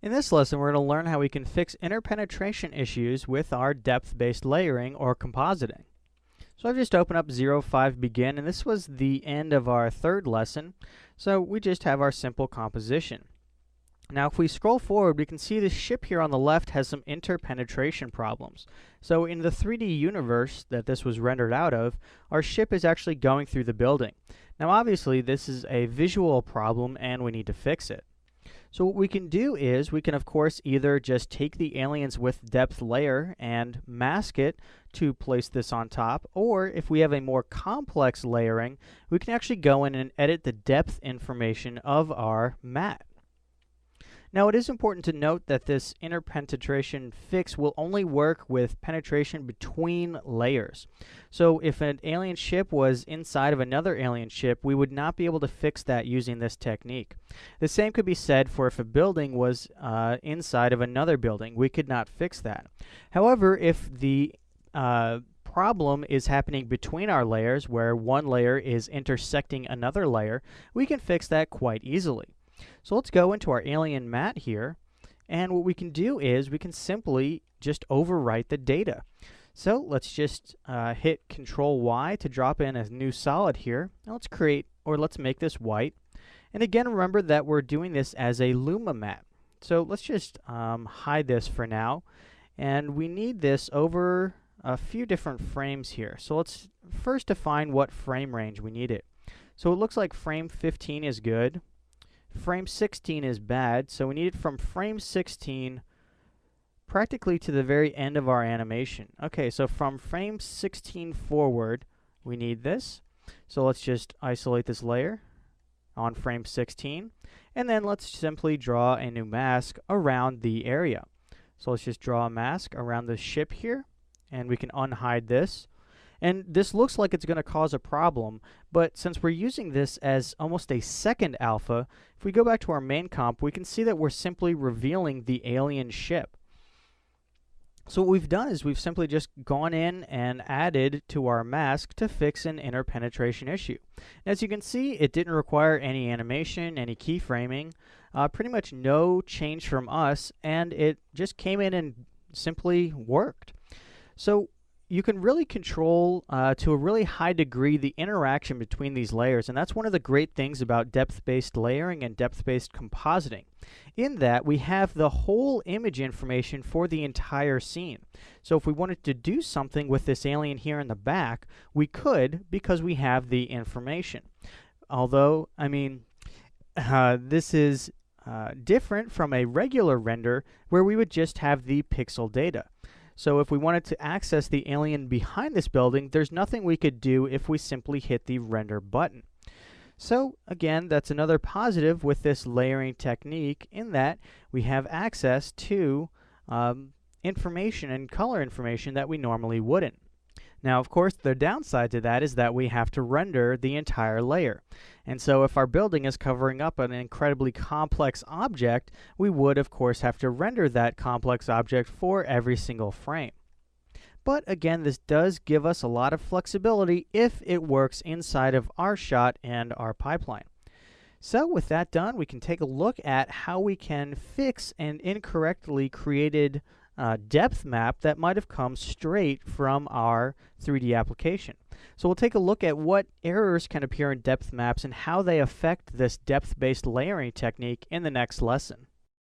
In this lesson, we're going to learn how we can fix interpenetration issues with our depth-based layering or compositing. So I've just opened up 05 Begin, and this was the end of our third lesson, so we just have our simple composition. Now if we scroll forward, we can see the ship here on the left has some interpenetration problems. So in the 3D universe that this was rendered out of, our ship is actually going through the building. Now obviously this is a visual problem and we need to fix it. So what we can do is we can of course either just take the aliens with depth layer and mask it to place this on top, or if we have a more complex layering, we can actually go in and edit the depth information of our matte. Now it is important to note that this interpenetration fix will only work with penetration between layers. So if an alien ship was inside of another alien ship, we would not be able to fix that using this technique. The same could be said for if a building was inside of another building. We could not fix that. However, if the problem is happening between our layers, where one layer is intersecting another layer, we can fix that quite easily. So let's go into our alien matte here, and what we can do is we can simply just overwrite the data. So let's just hit Control Y to drop in a new solid here. Now let's make this white. And again, remember that we're doing this as a Luma matte. So let's just hide this for now, and we need this over a few different frames here. So let's first define what frame range we need it. So it looks like frame 15 is good. Frame 16 is bad, so we need it from frame 16 practically to the very end of our animation. Okay, so from frame 16 forward, we need this. So let's just isolate this layer on frame 16, and then let's simply draw a new mask around the area. So let's just draw a mask around the ship here, and we can unhide this. And this looks like it's going to cause a problem, but since we're using this as almost a second alpha, if we go back to our main comp, we can see that we're simply revealing the alien ship. So what we've done is we've simply just gone in and added to our mask to fix an interpenetration issue. As you can see, it didn't require any animation, any keyframing, pretty much no change from us, and it just came in and simply worked. So you can really control to a really high degree the interaction between these layers, and that's one of the great things about depth-based layering and depth-based compositing, in that we have the whole image information for the entire scene. So if we wanted to do something with this alien here in the back, we could, because we have the information. Although, I mean, this is different from a regular render where we would just have the pixel data. So if we wanted to access the alien behind this building, there's nothing we could do if we simply hit the render button. So again, that's another positive with this layering technique, in that we have access to information and color information that we normally wouldn't. Now, of course, the downside to that is that we have to render the entire layer. And so if our building is covering up an incredibly complex object, we would, of course, have to render that complex object for every single frame. But again, this does give us a lot of flexibility if it works inside of our shot and our pipeline. So with that done, we can take a look at how we can fix an incorrectly created depth map that might have come straight from our 3D application. So we'll take a look at what errors can appear in depth maps and how they affect this depth-based layering technique in the next lesson.